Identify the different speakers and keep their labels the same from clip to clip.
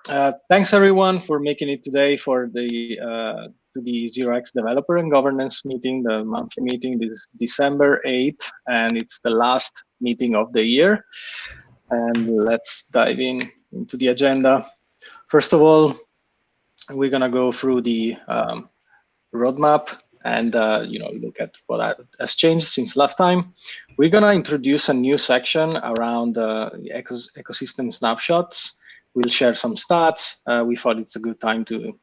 Speaker 1: Thanks everyone for making it today for the to the ZRX Developer and Governance meeting, the monthly meeting. This is December 8th, and it's the last meeting of the year. And let's dive into the agenda. First of all, we're gonna go through the roadmap and look at what has changed since last time. We're gonna introduce a new section around ecosystem snapshots. We'll share some stats. We thought it's a good time to,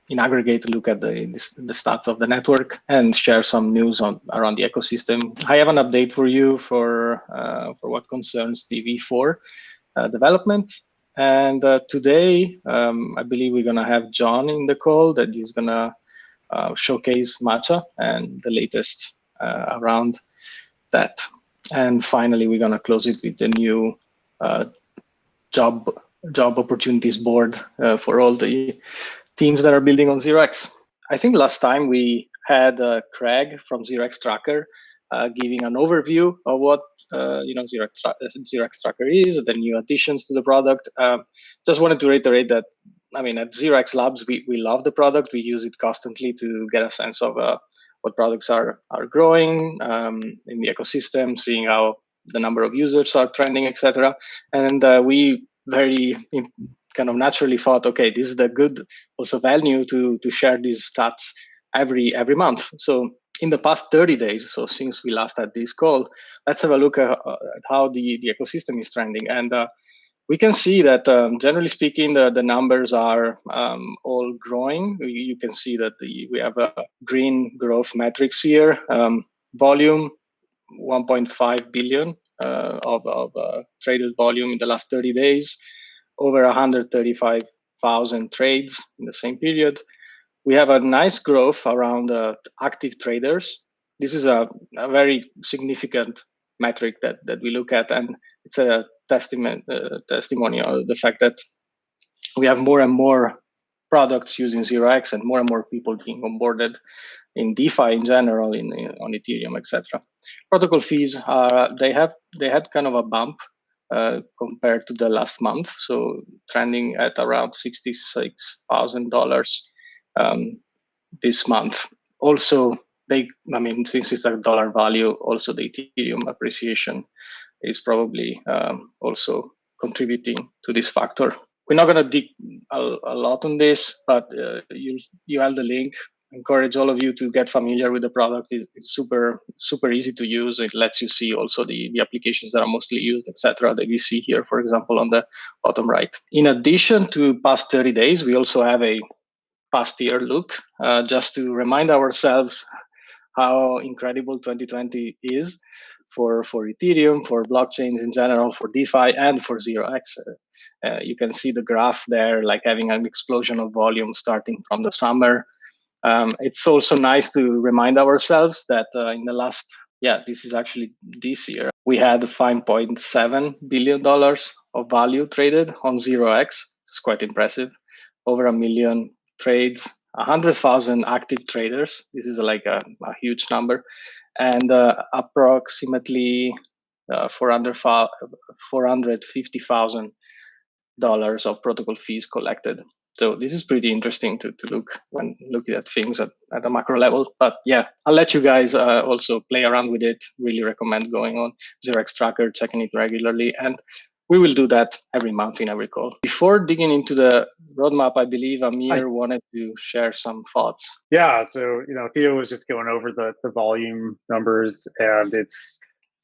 Speaker 1: in aggregate, look at the stats of the network and share some news around the ecosystem. I have an update for you for what concerns the V4 development. And today, I believe we're gonna have John in the call that is gonna showcase Matcha and the latest around that. And finally, we're gonna close it with the new job opportunities board for all the teams that are building on ZRX. I think last time we had Craig from ZRX Tracker giving an overview of what ZRX Tracker is, the new additions to the product. Just wanted to reiterate that, I mean, at ZRX Labs, we love the product. We use it constantly to get a sense of what products are growing in the ecosystem, seeing how the number of users are trending, etc. And we very kind of naturally thought, okay, this is the good also value to share these stats every month. So in the past 30 days, so since we last had this call, let's have a look at how the ecosystem is trending. And we can see that generally speaking, the numbers are all growing. You can see that we have a green growth metrics here. Volume, 1.5 billion of traded volume in the last 30 days, over 135,000 trades in the same period. We have a nice growth around active traders. This is a very significant metric that we look at, and it's a testimonial of the fact that we have more and more products using ZRX and more people being onboarded in DeFi in general, on Ethereum, etc. Protocol fees they had kind of a bump compared to the last month, so trending at around $66,000 this month. Also, since it's a dollar value, also the Ethereum appreciation is probably also contributing to this factor. We're not going to dig a lot on this, but you have the link. Encourage all of you to get familiar with the product. It's super easy to use. It lets you see also the applications that are mostly used, etc. that you see here, for example, on the bottom right. In addition to past 30 days, we also have a past year look, just to remind ourselves how incredible 2020 is for Ethereum, for blockchains in general, for DeFi, and for ZRX. You can see the graph there, like having an explosion of volume starting from the summer. It's also nice to remind ourselves that in the last, this is actually this year, we had $5.7 billion of value traded on ZRX. It's quite impressive. Over 1 million trades, 100,000 active traders. This is like a huge number. And approximately $450,000 of protocol fees collected. So this is pretty interesting to look when looking at things at a macro level. But yeah, I'll let you guys also play around with it. Really recommend going on ZRX Tracker, checking it regularly. And we will do that every month in every call. Before digging into the roadmap, I believe Amir wanted to share some thoughts.
Speaker 2: Yeah, so Theo was just going over the volume numbers, and it's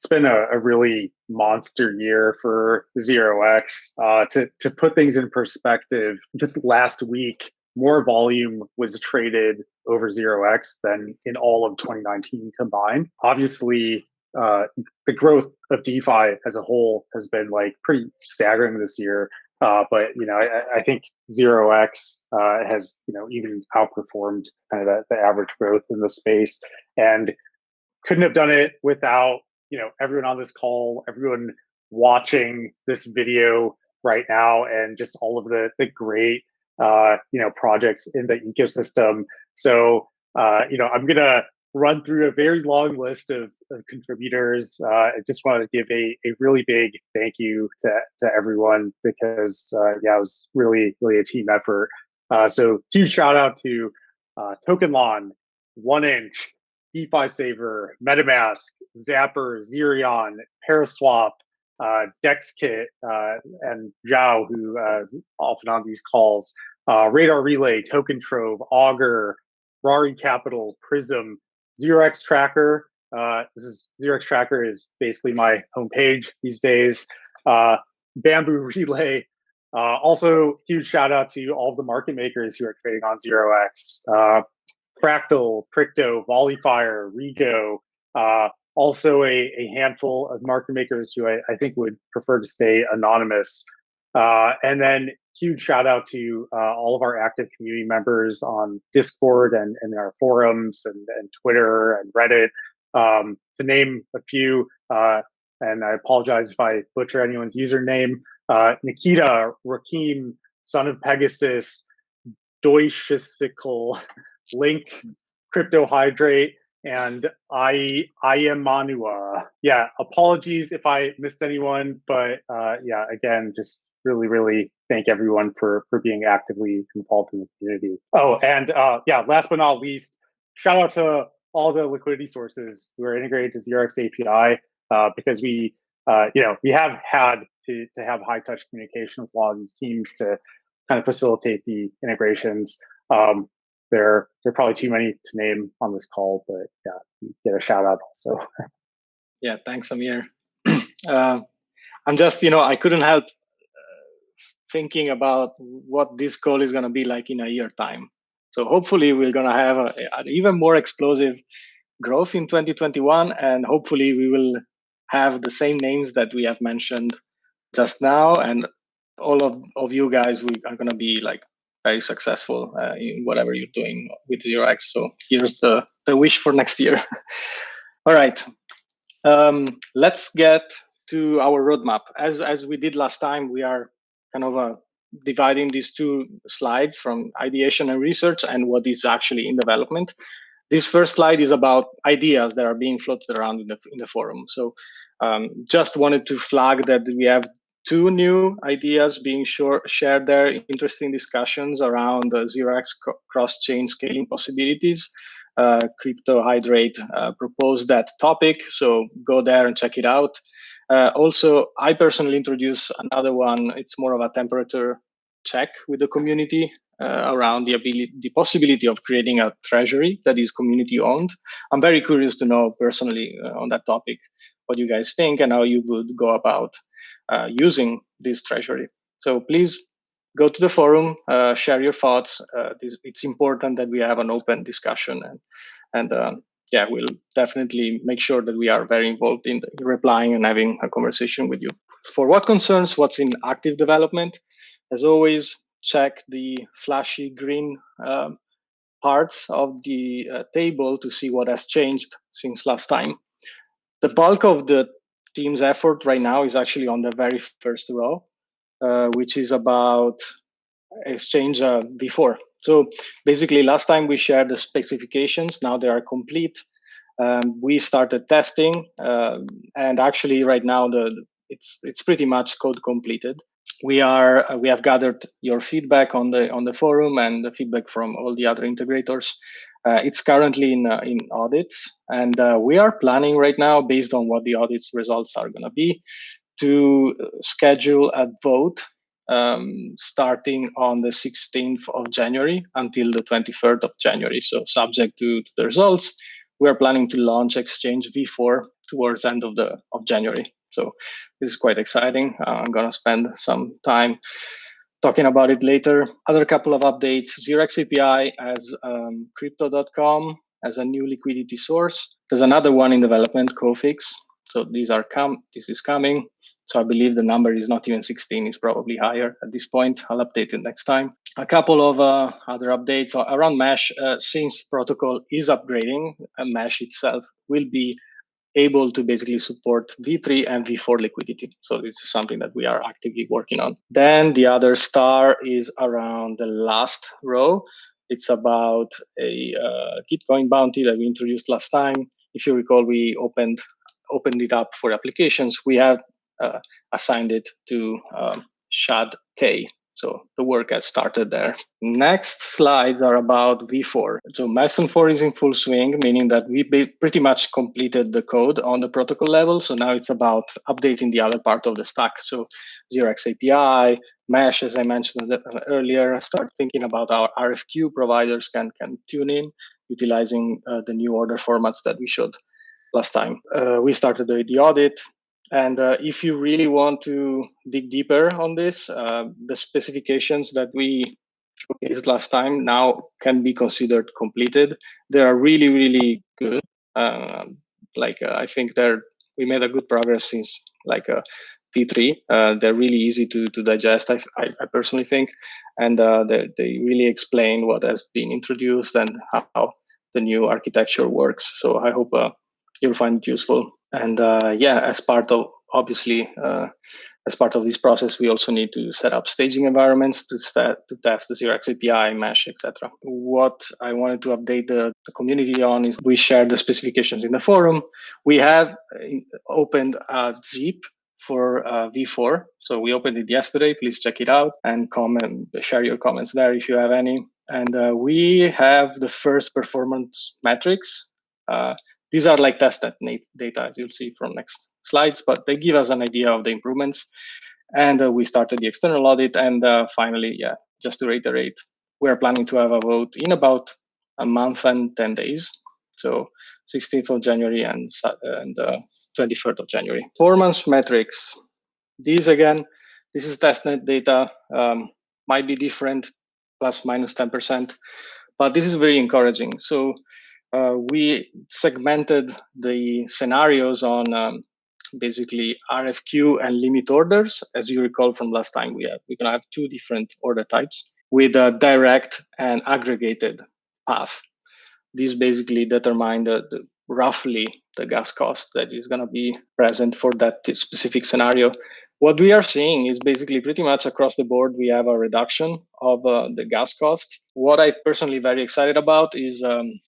Speaker 2: been a really monster year for ZRX. To put things in perspective, just last week, more volume was traded over ZRX than in all of 2019 combined. Obviously, the growth of DeFi as a whole has been like pretty staggering this year. But I think ZRX has even outperformed kind of the average growth in the space, and couldn't have done it without everyone on this call, everyone watching this video right now, and just all of the great projects in the ecosystem. So I'm gonna run through a very long list of contributors. I just wanted to give a really big thank you to everyone because it was really a team effort. So huge shout out to TokenLawn, 1inch, DeFi Saver, MetaMask, Zapper, Zerion, Paraswap, DexKit, and Zhao, who is often on these calls, Radar Relay, Token Trove, Augur, Rari Capital, Prism, ZRX Tracker. ZRX Tracker is basically my homepage these days. Bamboo Relay. Also, huge shout out to all of the market makers who are trading on ZRX. Fractal, Pricto, Volleyfire, Rego. Also, a handful of market makers who I think would prefer to stay anonymous. And then huge shout out to all of our active community members on Discord and our forums and Twitter and Reddit. To name a few, and I apologize if I butcher anyone's username, Nikita, Rakim, Son of Pegasus, Deutschesicle, Link, Crypto Hydrate, and I am Manua. Yeah, apologies if I missed anyone, but again, just really thank everyone for being actively involved in the community. Oh, and last but not least, shout out to all the liquidity sources who are integrated to ZRX API because we have had to have high touch communication with a lot of these teams to kind of facilitate the integrations. There are probably too many to name on this call, but you get a shout out also.
Speaker 1: Yeah, thanks, Amir. I'm just, I couldn't help thinking about what this call is going to be like in a year time. So hopefully we're going to have an even more explosive growth in 2021, and hopefully we will have the same names that we have mentioned just now, and all of you guys, we are going to be like very successful in whatever you're doing with ZRX. So here's the wish for next year. All right, let's get to our roadmap. As we did last time, we are kind of dividing these two slides from ideation and research and what is actually in development. This first slide is about ideas that are being floated around in the forum. So just wanted to flag that we have two new ideas being shared there, interesting discussions around the ZRX cross-chain scaling possibilities. Crypto Hydrate proposed that topic, so go there and check it out. Also, I personally introduced another one. It's more of a temperature check with the community around the possibility of creating a treasury that is community owned. I'm very curious to know personally on that topic what you guys think and how you would go about using this treasury. So please go to the forum, share your thoughts. It's important that we have an open discussion, and we'll definitely make sure that we are very involved in replying and having a conversation with you. For what concerns what's in active development, as always, check the flashy green parts of the table to see what has changed since last time. The bulk of the team's effort right now is actually on the very first row, which is about exchange before. So basically, last time we shared the specifications. Now they are complete. We started testing, and actually, right now it's pretty much code completed. We have gathered your feedback on the forum and the feedback from all the other integrators. It's currently in audits, and we are planning right now, based on what the audits results are going to be, to schedule a vote starting on the 16th of January until the 23rd of January. So subject to the results, we are planning to launch Exchange V4 towards the end of January. So this is quite exciting. I'm going to spend some time talking about it later. Other couple of updates: ZRX API as crypto.com as a new liquidity source. There's another one in development, Cofix. So this is coming. So I believe the number is not even 16, it's probably higher at this point. I'll update it next time. A couple of other updates around Mesh. Since protocol is upgrading, Mesh itself will be able to basically support V3 and V4 liquidity. So this is something that we are actively working on. Then the other star is around the last row. It's about a Gitcoin bounty that we introduced last time. If you recall, we opened it up for applications. We have assigned it to SHAD-K. So the work has started there. Next slides are about V4. So Mason 4 is in full swing, meaning that we pretty much completed the code on the protocol level. So now it's about updating the other part of the stack. So ZRX API, Mesh, as I mentioned earlier, start thinking about our RFQ providers can tune in, utilizing the new order formats that we showed last time. We started the audit. And if you really want to dig deeper on this, the specifications that we showcased last time now can be considered completed. They are really, really good. I think we made a good progress since V3. They're really easy to digest, I personally think. And they really explain what has been introduced and how the new architecture works. So I hope you'll find it useful. And as part of this process, we also need to set up staging environments to test the ZRX API, Mesh, etc. What I wanted to update the community on is we shared the specifications in the forum. We have opened a zip for V4. So we opened it yesterday. Please check it out and share your comments there if you have any. And we have the first performance metrics. These are like testnet data, as you'll see from next slides, but they give us an idea of the improvements. And we started the external audit. And finally, just to reiterate, we're planning to have a vote in about a month and 10 days. So 16th of January and 23rd of January. Performance metrics. These again, this is testnet data, might be different, plus minus 10%, but this is very encouraging. So we segmented the scenarios on basically RFQ and limit orders. As you recall from last time, we're going to have two different order types with a direct and aggregated path. These basically determine roughly the gas cost that is going to be present for that specific scenario. What we are seeing is basically pretty much across the board, we have a reduction of the gas costs. What I'm personally very excited about is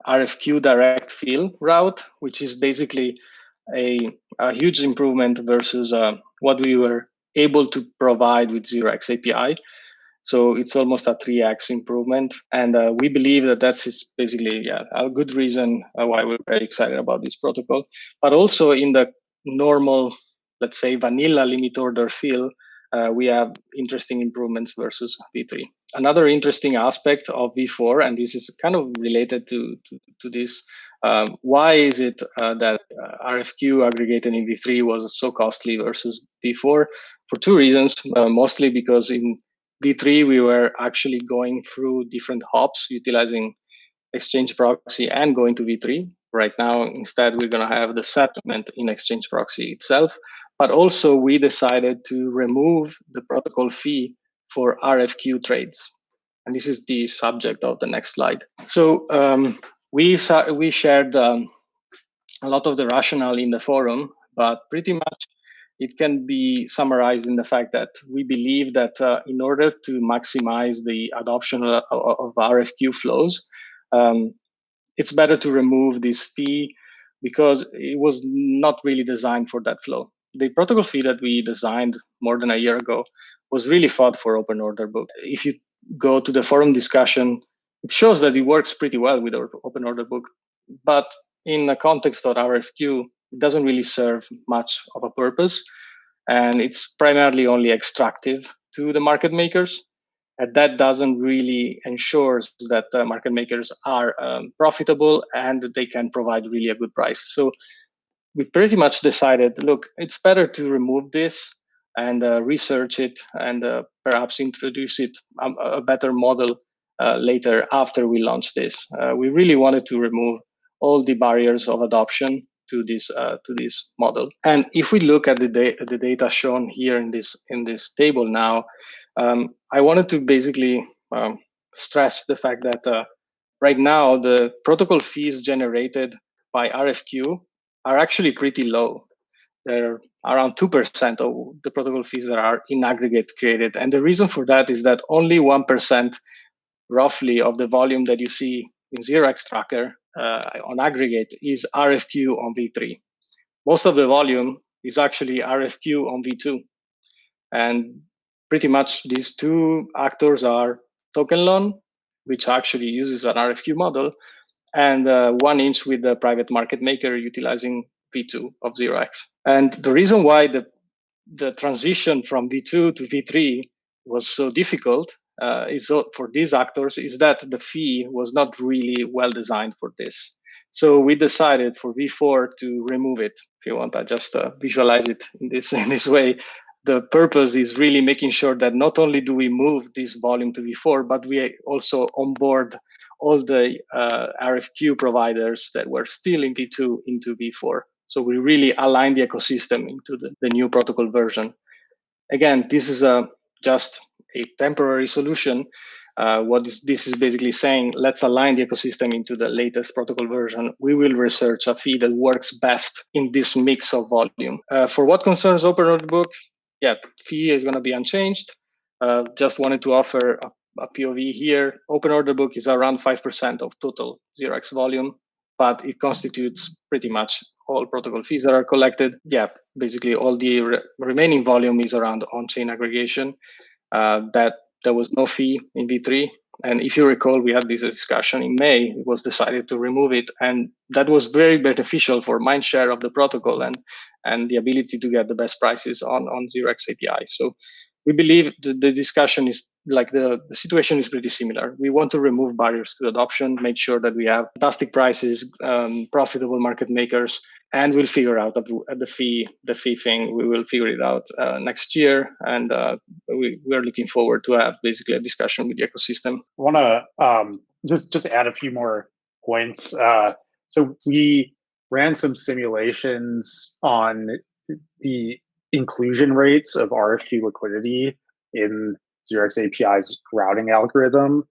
Speaker 1: RFQ direct fill route, which is basically a huge improvement versus what we were able to provide with ZRX API. So it's almost a 3x improvement. And we believe that that's basically a good reason why we're very excited about this protocol. But also in the normal, let's say, vanilla limit order fill, we have interesting improvements versus V3. Another interesting aspect of V4, and this is kind of related to this, why is it that RFQ aggregated in V3 was so costly versus V4? For two reasons, mostly because in V3, we were actually going through different hops, utilizing Exchange Proxy and going to V3. Right now, instead, we're going to have the settlement in Exchange Proxy itself. But also, we decided to remove the protocol fee for RFQ trades. And this is the subject of the next slide. So we shared a lot of the rationale in the forum, but pretty much it can be summarized in the fact that we believe that in order to maximize the adoption of RFQ flows, it's better to remove this fee because it was not really designed for that flow. The protocol fee that we designed more than a year ago was really thought for open order book. If you go to the forum discussion, it shows that it works pretty well with our open order book. But in the context of RFQ, it doesn't really serve much of a purpose. And it's primarily only extractive to the market makers. And that doesn't really ensure that the market makers are profitable and they can provide really a good price. So we pretty much decided, look, it's better to remove this and research it and perhaps introduce it a better model later after we launch this. We really wanted to remove all the barriers of adoption to this model. And if we look at the data shown here in this table now, I wanted to basically stress the fact that right now the protocol fees generated by RFQ are actually pretty low. They're around 2% of the protocol fees that are in aggregate created. And the reason for that is that only 1% roughly of the volume that you see in ZRX Tracker on aggregate is RFQ on V3. Most of the volume is actually RFQ on V2. And pretty much these two actors are Token Loan, which actually uses an RFQ model, and 1inch with the private market maker utilizing V2 of ZRX. And the reason why the transition from V2 to V3 was so difficult for these actors is that the fee was not really well designed for this. So we decided for V4 to remove it. If you want, I just visualize it in this way. The purpose is really making sure that not only do we move this volume to V4, but we also onboard all the RFQ providers that were still in V2 into V4. So we really align the ecosystem into the new protocol version. Again, this is just a temporary solution. This is basically saying, let's align the ecosystem into the latest protocol version. We will research a fee that works best in this mix of volume. For what concerns Open Order Book, fee is going to be unchanged. Just wanted to offer a POV here. Open Order Book is around 5% of total ZRX volume, but it constitutes pretty much all protocol fees that are collected. Basically all the remaining volume is around on-chain aggregation. That there was no fee in V3. And if you recall, we had this discussion in May. It was decided to remove it, and that was very beneficial for mindshare of the protocol and the ability to get the best prices on ZRX API. So we believe the discussion is the situation is pretty similar. We want to remove barriers to adoption, make sure that we have fantastic prices, profitable market makers, and we'll figure out the fee thing. We will figure it out next year, and we're looking forward to have basically a discussion with the ecosystem.
Speaker 2: I want to just add a few more points. So we ran some simulations on the inclusion rates of RFQ liquidity in ZRX API's routing algorithm.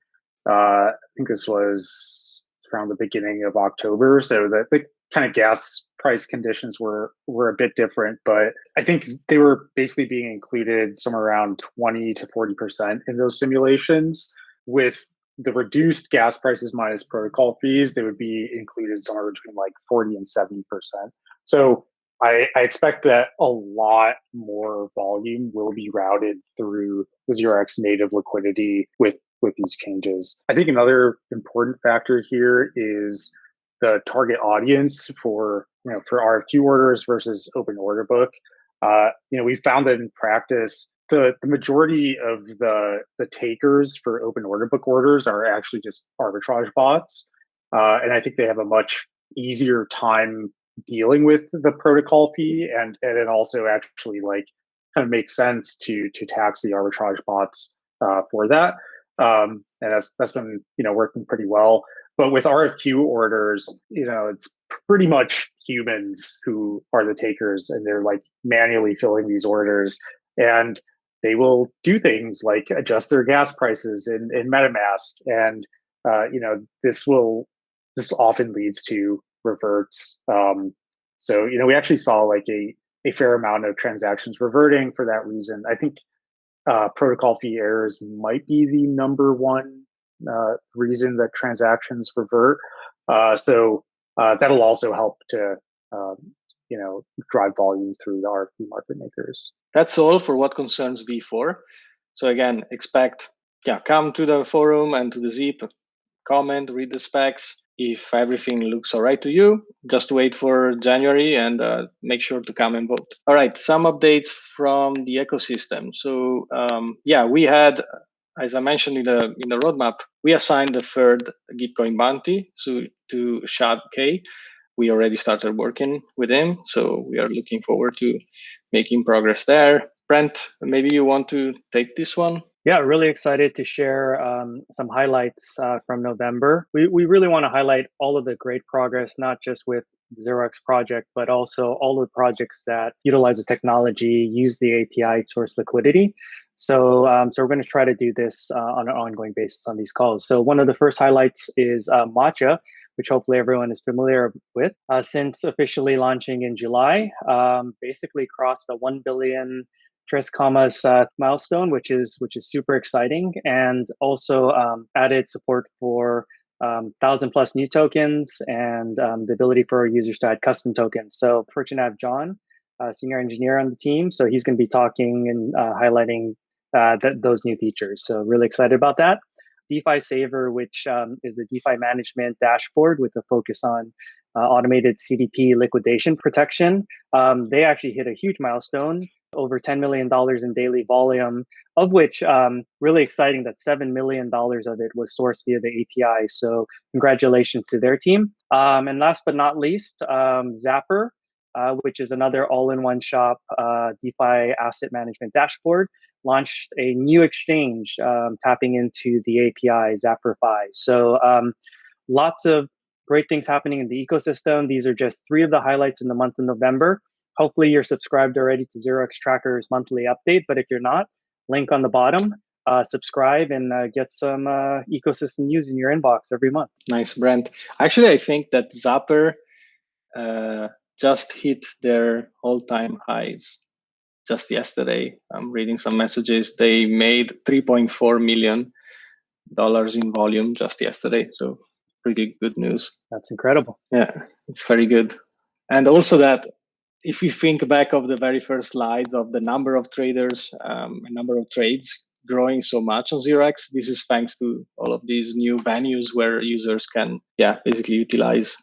Speaker 2: I think this was around the beginning of October. So the kind of gas price conditions were a bit different, but I think they were basically being included somewhere around 20 to 40% in those simulations. With the reduced gas prices minus protocol fees, they would be included somewhere between 40 and 70%. So I expect that a lot more volume will be routed through the ZRX native liquidity with these changes. I think another important factor here is the target audience for RFQ orders versus Open Order Book. We found that in practice, the majority of the takers for Open Order Book orders are actually just arbitrage bots, and I think they have a much easier time dealing with the protocol fee, and it also actually kind of makes sense to tax the arbitrage bots for that, and that's been working pretty well. But with RFQ orders, it's pretty much humans who are the takers, and they're manually filling these orders, and they will do things like adjust their gas prices in MetaMask, and this often leads to reverts. So we actually saw a fair amount of transactions reverting for that reason. I think protocol fee errors might be the number one reason that transactions revert. So that'll also help to drive volume through the RFP market makers.
Speaker 1: That's all for what concerns V4. So again, come to the forum and to the ZIP, comment, read the specs. If everything looks all right to you, just wait for January and make sure to come and vote. All right, some updates from the ecosystem. So we had, as I mentioned in the roadmap, we assigned the third Gitcoin bounty to Shad K. We already started working with him, so we are looking forward to making progress there. Brent, maybe you want to take this one?
Speaker 3: Yeah, really excited to share some highlights from November. We really want to highlight all of the great progress, not just with the ZRX project, but also all the projects that utilize the technology, use the API to source liquidity. So we're going to try to do this on an ongoing basis on these calls. So one of the first highlights is Matcha, which hopefully everyone is familiar with. Since officially launching in July, basically crossed the 1 billion Tris Kama's milestone, which is super exciting, and also added support for 1,000 plus new tokens and the ability for users to add custom tokens. So fortunate to have John, senior engineer on the team. So he's going to be talking and highlighting those new features. So really excited about that. DeFi Saver, which is a DeFi management dashboard with a focus on automated CDP liquidation protection. They actually hit a huge milestone, over $10 million in daily volume, of which really exciting that $7 million of it was sourced via the API. So congratulations to their team. And last but not least, Zapper, which is another all-in-one shop DeFi asset management dashboard, launched a new exchange tapping into the API, Zapper.fi. So lots of great things happening in the ecosystem. These are just 3 of the highlights in the month of November. Hopefully you're subscribed already to ZRX Tracker's monthly update, but if you're not, link on the bottom, subscribe and get some ecosystem news in your inbox every month.
Speaker 1: Nice, Brent. Actually, I think that Zapper just hit their all-time highs just yesterday. I'm reading some messages. They made $3.4 million in volume just yesterday. So pretty good news.
Speaker 3: That's incredible.
Speaker 1: Yeah, it's very good. And also that if you think back of the very first slides of the number of traders, number of trades growing so much on ZRX, this is thanks to all of these new venues where users can, basically utilize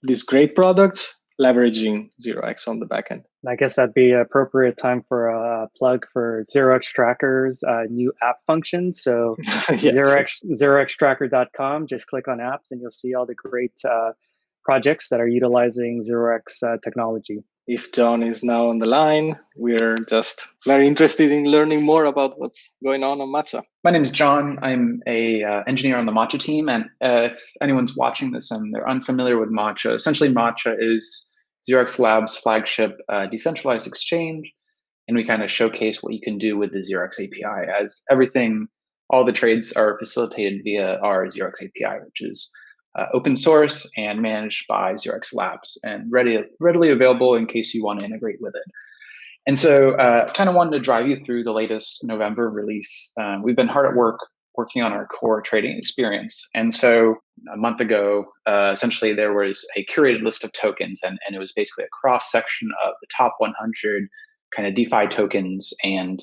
Speaker 1: these great products, leveraging ZRX on the backend.
Speaker 3: I guess that'd be appropriate time for a plug for ZRX Tracker's new app function. So ZRXtracker.com, just click on apps and you'll see all the great projects that are utilizing ZRX technology.
Speaker 1: If John is now on the line, we're just very interested in learning more about what's going on Matcha.
Speaker 4: My name is John. I'm a engineer on the Matcha team. And if anyone's watching this and they're unfamiliar with Matcha, essentially Matcha is ZRX Labs' flagship decentralized exchange. And we kind of showcase what you can do with the ZRX API, as all the trades are facilitated via our ZRX API, which is open source and managed by ZRX Labs and readily available in case you want to integrate with it. And so kind of wanted to drive you through the latest November release. We've been hard at work working on our core trading experience. And so a month ago, essentially there was a curated list of tokens, and it was basically a cross-section of the top 100 kind of DeFi tokens. And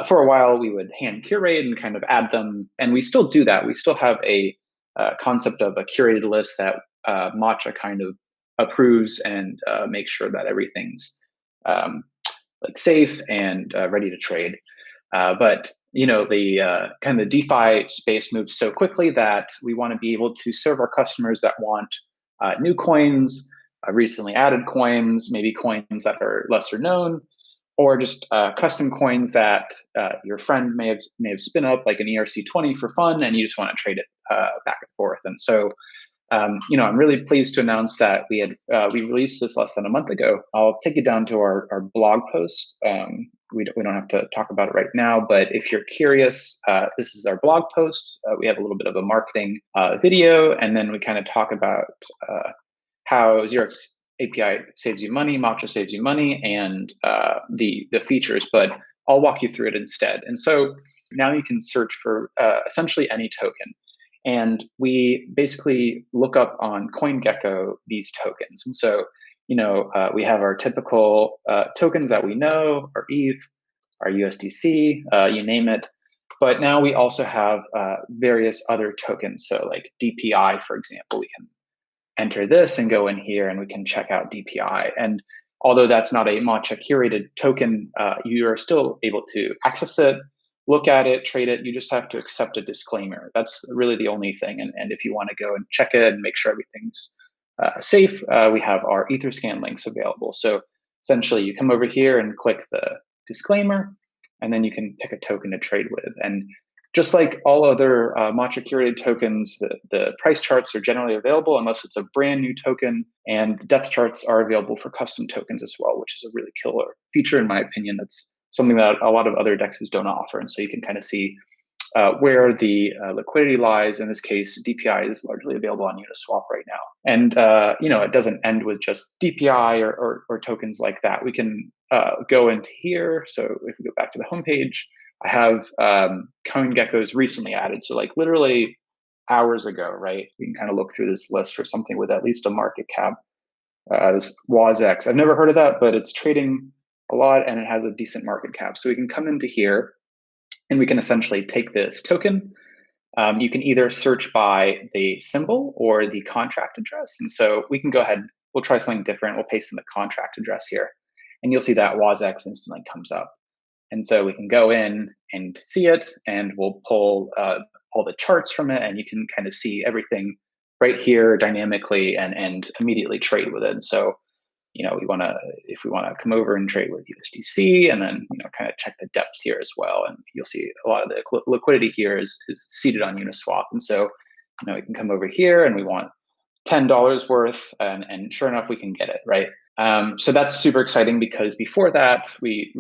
Speaker 4: for a while, we would hand curate and kind of add them. And we still do that. We still have a concept of a curated list that Matcha kind of approves and makes sure that everything's like safe and ready to trade. But the kind of DeFi space moves so quickly that we want to be able to serve our customers that want new coins, recently added coins, maybe coins that are lesser known, or just custom coins that your friend may have spin up, like an ERC20 for fun, and you just want to trade it back and forth. And so, I'm really pleased to announce that we released this less than a month ago. I'll take you down to our blog post. We don't have to talk about it right now, but if you're curious, this is our blog post. We have a little bit of a marketing video, and then we kind of talk about how ZRX API saves you money, Matcha saves you money, and the features, but I'll walk you through it instead. And so now you can search for essentially any token. And we basically look up on CoinGecko these tokens. And so, we have our typical tokens that we know, our ETH, our USDC, you name it. But now we also have various other tokens. So like DPI, for example, we can enter this and go in here and we can check out DPI. And although that's not a Matcha curated token, you are still able to access it, look at it, trade it. You just have to accept a disclaimer. That's really the only thing. And if you want to go and check it and make sure everything's safe, we have our Etherscan links available. So essentially you come over here and click the disclaimer, and then you can pick a token to trade with. And just like all other Matcha curated tokens, the price charts are generally available unless it's a brand new token, and the depth charts are available for custom tokens as well, which is a really killer feature in my opinion. That's something that a lot of other dexes don't offer. And so you can kind of see where the liquidity lies. In this case, DPI is largely available on Uniswap right now. And it doesn't end with just DPI or tokens like that. We can go into here. So if we go back to the homepage, I have CoinGecko's recently added. So like literally hours ago, right? We can kind of look through this list for something with at least a market cap. This ZRX. I've never heard of that, but it's trading a lot and it has a decent market cap. So we can come into here and we can essentially take this token. You can either search by the symbol or the contract address. And so we can go ahead, we'll try something different. We'll paste in the contract address here. And you'll see that ZRX instantly comes up. And so we can go in and see it, and we'll pull all the charts from it, and you can kind of see everything right here dynamically and immediately trade with it. And so, if we want to come over and trade with USDC, and then, kind of check the depth here as well. And you'll see a lot of the liquidity here is seated on Uniswap. And so, we can come over here and we want $10 worth, and sure enough, we can get it, right? So that's super exciting, because before that, we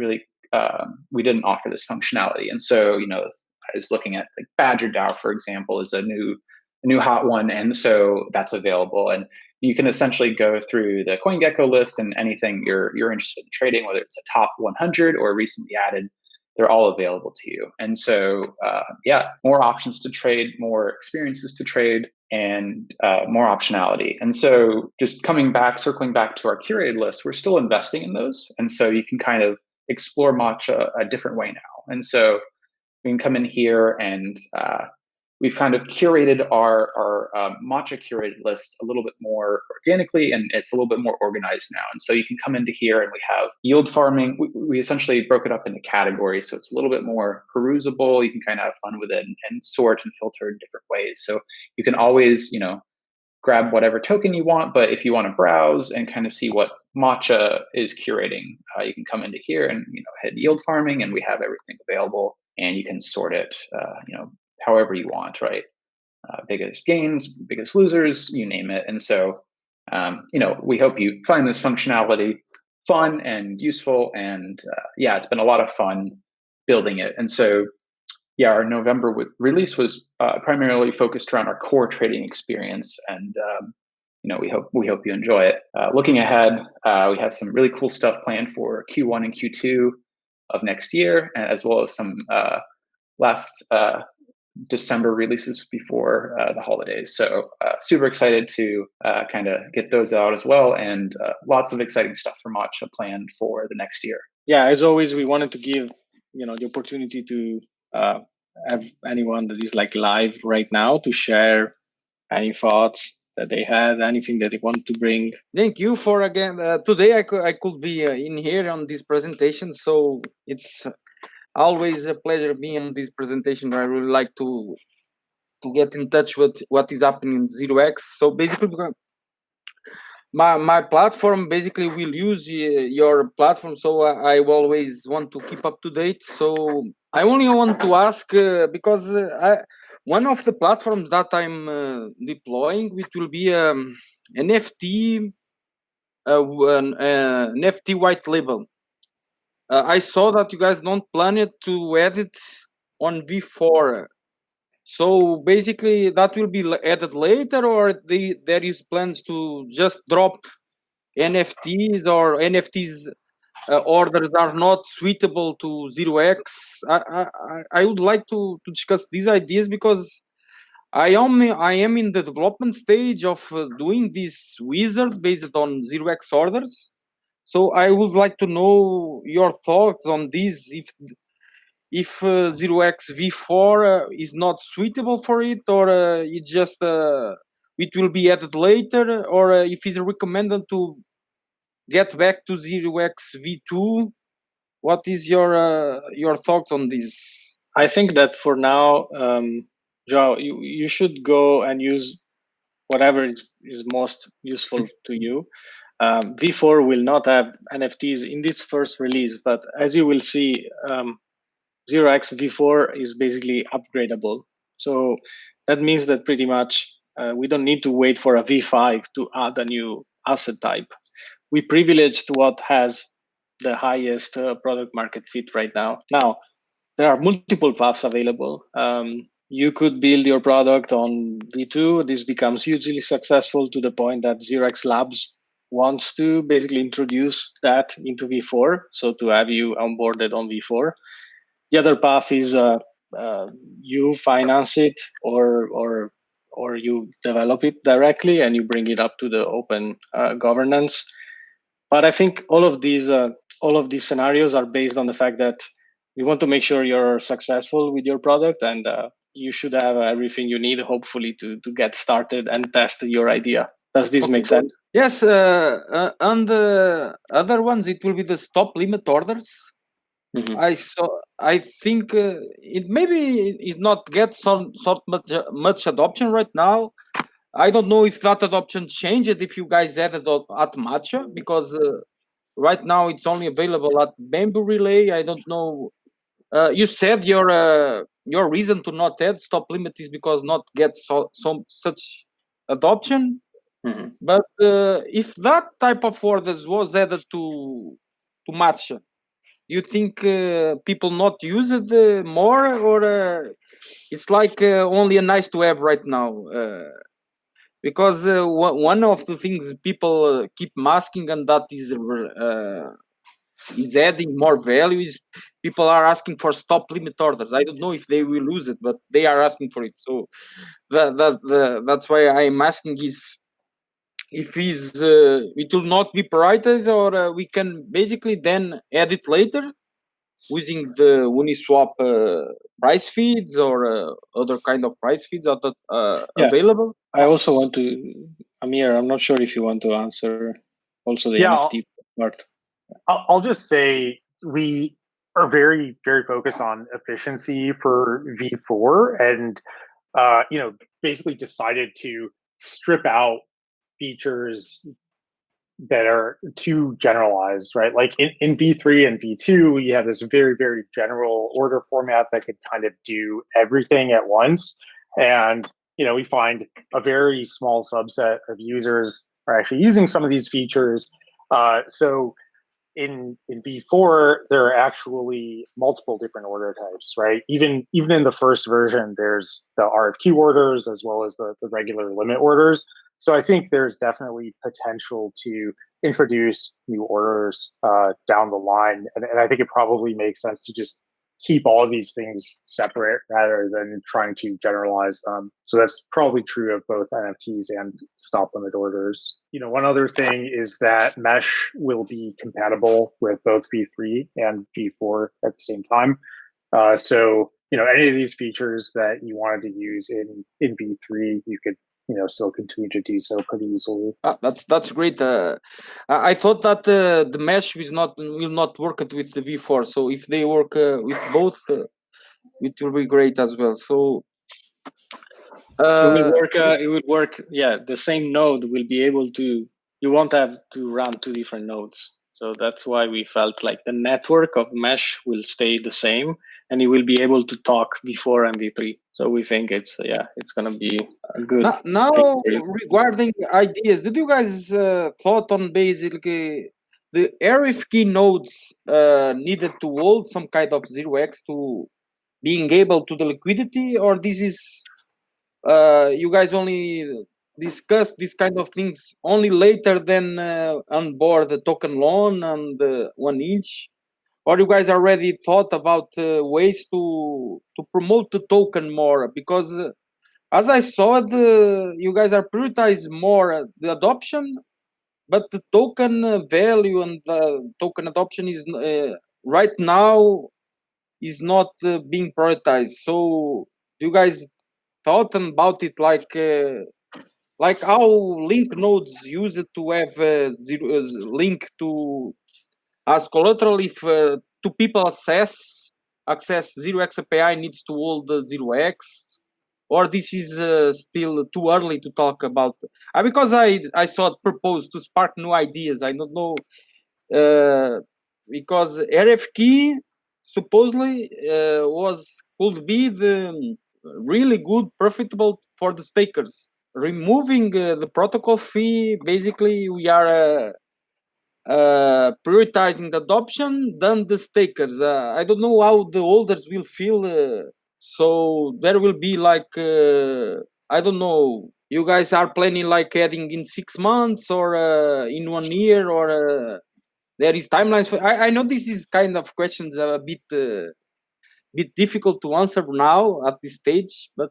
Speaker 4: didn't offer this functionality. And so, I was looking at like Badger DAO, for example, is a new hot one. And so that's available. And you can essentially go through the CoinGecko list, and anything you're interested in trading, whether it's a top 100 or recently added, they're all available to you. And so, more options to trade, more experiences to trade, and more optionality. And so just circling back to our curated list, we're still investing in those. And so you can kind of explore Matcha a different way now. And so we can come in here, and we've kind of curated our Matcha curated lists a little bit more organically, and it's a little bit more organized now. And so you can come into here, and we have yield farming. We essentially broke it up into categories, so it's a little bit more perusable. You can kind of have fun with it and sort and filter in different ways. So you can always, grab whatever token you want, but if you want to browse and kind of see what Matcha is curating, you can come into here and hit yield farming, and we have everything available, and you can sort it, however you want, right? Biggest gains, biggest losers, you name it. And so, we hope you find this functionality fun and useful. And it's been a lot of fun building it. And so, our November release was primarily focused around our core trading experience, and we hope you enjoy it. Looking ahead, we have some really cool stuff planned for Q1 and Q2 of next year, as well as some last December releases before the holidays. So super excited to kind of get those out as well, and lots of exciting stuff for Matcha planned for the next year.
Speaker 1: Yeah, as always, we wanted to give the opportunity to have anyone that is like live right now to share any thoughts that they had, anything that they want to bring.
Speaker 5: Thank you for again. Today I could be in here on this presentation, so it's always a pleasure being on this presentation. I really like to get in touch with what is happening in ZRX. So basically, my platform basically will use your platform, so I always want to keep up to date. So I only want to ask because one of the platforms that I'm deploying, it will be an NFT, an NFT white label. I saw that you guys don't plan it to add it on V4. So basically, that will be added later, or there is plans to just drop NFTs, or NFTs orders are not suitable to ZRX. I would like to discuss these ideas, because I am in the development stage of doing this wizard based on ZRX orders. So I would like to know your thoughts on this. If ZRX V4 is not suitable for it, or it just it will be added later, or if it's recommended to get back to ZRX V2. What is your thoughts on this?
Speaker 1: I think that for now, Joao, you should go and use whatever is most useful to you. V4 will not have NFTs in this first release, but as you will see, ZRX V4 is basically upgradable. So that means that pretty much we don't need to wait for a V5 to add a new asset type. We privileged what has the highest product market fit right now. Now, there are multiple paths available. You could build your product on V2. This becomes hugely successful to the point that ZRX Labs wants to basically introduce that into V4, so to have you onboarded on V4. The other path is you finance it or you develop it directly and you bring it up to the open governance. But I think all of these scenarios are based on the fact that we want to make sure you're successful with your product, and you should have everything you need, hopefully, to get started and test your idea. Does this make sense?
Speaker 5: Yes, and the other ones, it will be the stop limit orders.
Speaker 1: Mm-hmm.
Speaker 5: I think it maybe it not gets so much adoption right now. I don't know if that adoption changed if you guys added at Matcha, because right now it's only available at Bamboo Relay. I don't know. You said your reason to not add stop limit is because not get such adoption.
Speaker 1: Mm-hmm.
Speaker 5: But if that type of orders was added to Matcha, you think people not use it more, or it's like only a nice to have right now? Because one of the things people keep masking, and that is adding more value, is people are asking for stop limit orders. I don't know if they will use it, but they are asking for it. So that's why I'm asking is if it will not be prioritized, or we can basically then add it later using the Uniswap price feeds or other kind of price feeds that available.
Speaker 1: I also want to, Amir, I'm not sure if you want to answer also the NFT part.
Speaker 2: I'll just say we are very, very focused on efficiency for V4, and basically decided to strip out features that are too generalized, right? Like in V3 and V2, you have this very, very general order format that could kind of do everything at once. And, we find a very small subset of users are actually using some of these features. So in V4, there are actually multiple different order types, right? Even in the first version, there's the RFQ orders as well as the regular limit orders. So I think there's definitely potential to introduce new orders down the line. And I think it probably makes sense to just keep all of these things separate rather than trying to generalize them. So that's probably true of both NFTs and stop limit orders. One other thing is that Mesh will be compatible with both V3 and V4 at the same time. So any of these features that you wanted to use in V3, you could still continue to do so pretty easily.
Speaker 5: That's great. I thought that the mesh will not work with the V4. So if they work with both, it will be great as well. So
Speaker 1: it will work. Yeah, the same node will be able to. You won't have to run two different nodes. So that's why we felt like the network of mesh will stay the same, and it will be able to talk V4 and V3. So we think it's going to be a good.
Speaker 5: Now regarding ideas, did you guys thought on basically the RFQ nodes needed to hold some kind of 0x to being able to the liquidity, or this is you guys only discuss these kind of things only later than on board the token loan and 1 inch, or you guys already thought about ways to promote the token more? Because as I saw, you guys are prioritizing more the adoption, but the token value and the token adoption is right now is not being prioritized. So you guys thought about it like how link nodes use it to have link to as collateral if two people access 0x API needs to hold the 0x, or this is still too early to talk about? Because I saw it proposed to spark new ideas. I don't know because RFQ supposedly could be the really good profitable for the stakers. Removing the protocol fee, basically we are prioritizing the adoption than the stakers. I don't know how the holders will feel. So there will be like I don't know, you guys are planning like adding in 6 months or in 1 year, or there is timelines for? I know this is kind of questions a bit difficult to answer now at this stage, but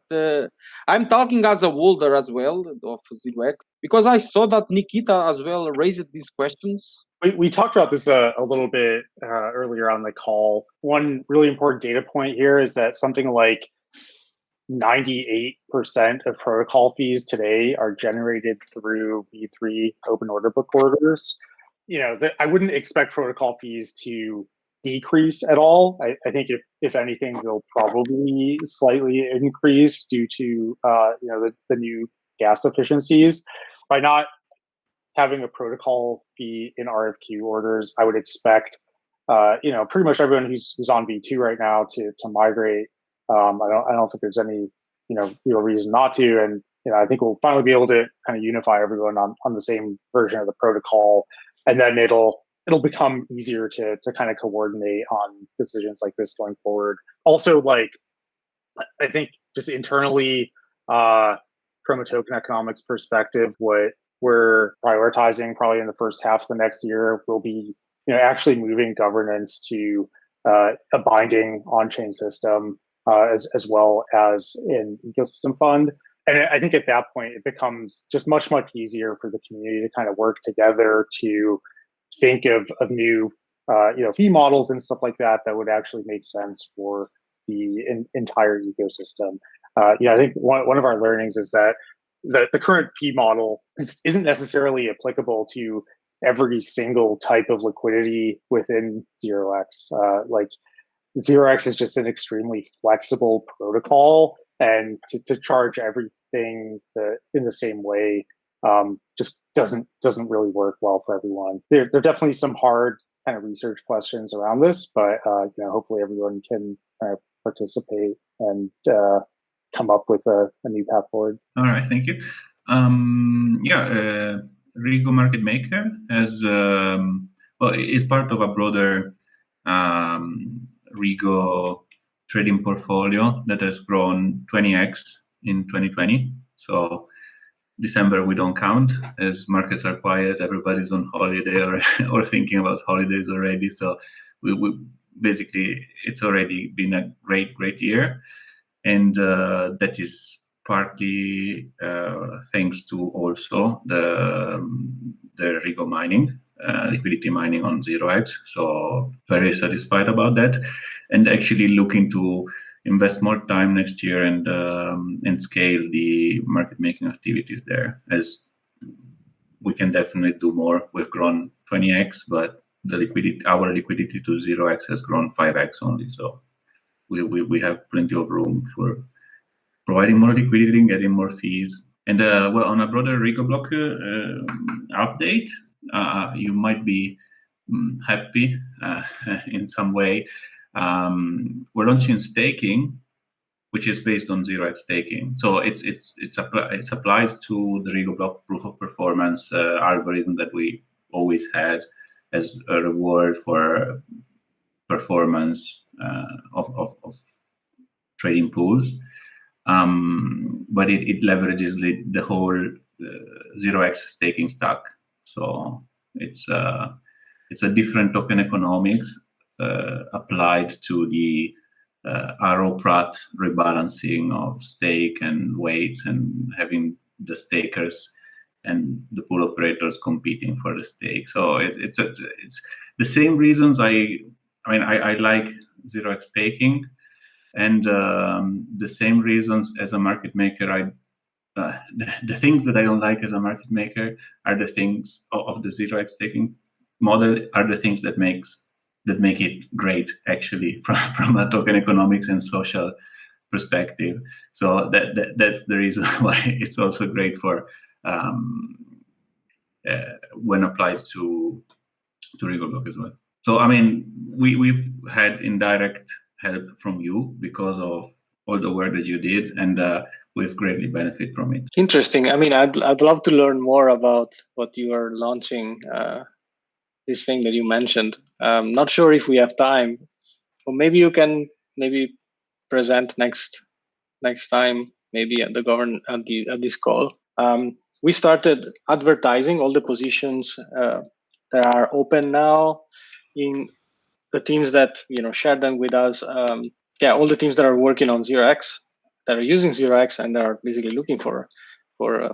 Speaker 5: I'm talking as a holder as well of ZRX, because I saw that Nikita as well raised these questions.
Speaker 2: We talked about this a little bit earlier on the call. One really important data point here is that something like 98% of protocol fees today are generated through V3 open order book orders. I wouldn't expect protocol fees to decrease at all. I think if anything, they'll probably slightly increase due to the new gas efficiencies. By not having a protocol fee in RFQ orders, I would expect pretty much everyone who's on V2 right now to migrate. I don't think there's any real reason not to, and I think we'll finally be able to kind of unify everyone on the same version of the protocol, and then it'll become easier to kind of coordinate on decisions like this going forward. Also, like, I think just internally, from a token economics perspective, what we're prioritizing probably in the first half of the next year will be actually moving governance to a binding on-chain system, as well as an ecosystem fund. And I think at that point, it becomes just much easier for the community to kind of work together to think of new fee models and stuff like that would actually make sense for the entire ecosystem. I think one of our learnings is that the current fee model isn't necessarily applicable to every single type of liquidity within ZRX. Like, ZRX is just an extremely flexible protocol, and to charge everything in the same way just doesn't really work well for everyone. There are definitely some hard kind of research questions around this, but hopefully everyone can kind of participate and come up with a new path forward.
Speaker 6: All right, thank you. Rigo Market Maker is part of a broader Rigo trading portfolio that has grown 20x in 2020. So December we don't count, as markets are quiet, everybody's on holiday or thinking about holidays already. So we basically, it's already been a great year, and that is partly thanks to also the Rigo mining, liquidity mining on ZRX. So very satisfied about that, and actually looking to invest more time next year and scale the market making activities there, as we can definitely do more. We've grown 20x, but our liquidity to ZRX has grown 5x only. So we have plenty of room for providing more liquidity and getting more fees. And on a broader Rigo block update, you might be happy in some way. We're launching staking, which is based on ZRX staking. So it's applied to the Rigo block proof of performance algorithm that we always had as a reward for performance of trading pools. But it leverages the whole ZRX staking stack. So it's a different token economics applied to the arrow-prat rebalancing of stake and weights, and having the stakers and the pool operators competing for the stake. So it's the same reasons I like ZRX staking, and the same reasons as a market maker. The things that I don't like as a market maker are the things of the ZRX staking model, are the things that make it great, actually, from a token economics and social perspective. So that's the reason why it's also great for when applied to Rigo block as well. So we've had indirect help from you because of all the work that you did, and we've greatly benefit from it.
Speaker 1: Interesting. I'd love to learn more about what you are launching. This thing that you mentioned. Not sure if we have time, or maybe you can present next time, maybe at this call. We started advertising all the positions that are open now in the teams that share them with us. All the teams that are working on ZRX, that are using ZRX, and that are basically looking for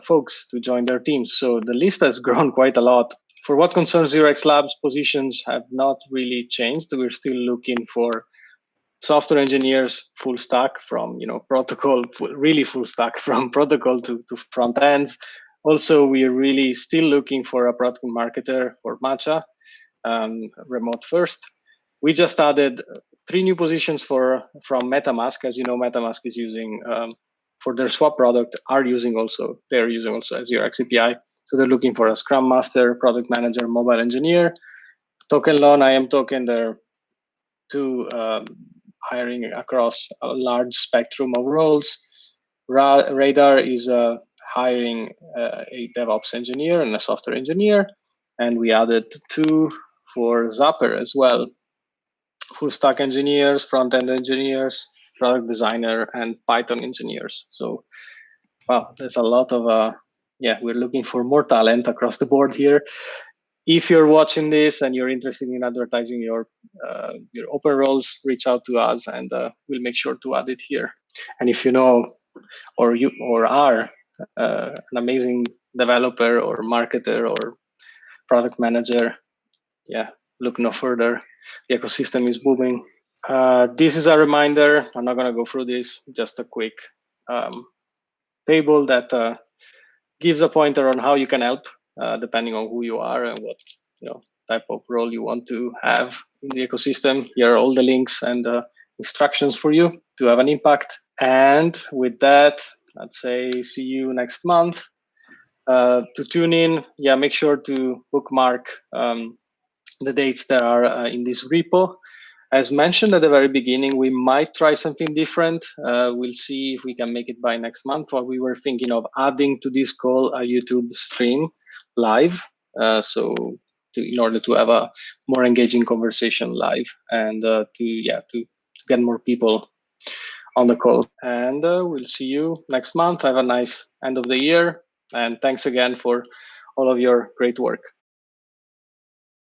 Speaker 1: folks to join their teams. So the list has grown quite a lot. For what concerns ZRX Labs, positions have not really changed. We're still looking for software engineers, full stack from protocol, really full stack from protocol to front ends. Also, we are really still looking for a product marketer for Matcha, remote first. We just added 3 new positions from MetaMask. As you know, MetaMask is using for their swap product. They're using also a ZRX API. So they're looking for a Scrum Master, Product Manager, Mobile Engineer. Token Loan, IM Token, they're 2 hiring across a large spectrum of roles. Radar is hiring a DevOps engineer and a software engineer. And we added 2 for Zapper as well. Full stack engineers, front-end engineers, product designer, and Python engineers. So, wow, there's a lot of, we're looking for more talent across the board here. If you're watching this and you're interested in advertising your open roles, reach out to us, and we'll make sure to add it here. And if you know, or are an amazing developer or marketer or product manager, look no further. The ecosystem is booming. This is a reminder. I'm not going to go through this. Just a quick table that gives a pointer on how you can help, depending on who you are and what type of role you want to have in the ecosystem. Here are all the links and instructions for you to have an impact. And with that, I'd say see you next month. To tune in, make sure to bookmark the dates that are in this repo. As mentioned at the very beginning, we might try something different. We'll see if we can make it by next month. What we were thinking of adding to this call a YouTube stream live, in order to have a more engaging conversation live and to get more people on the call. And we'll see you next month. Have a nice end of the year, and thanks again for all of your great work.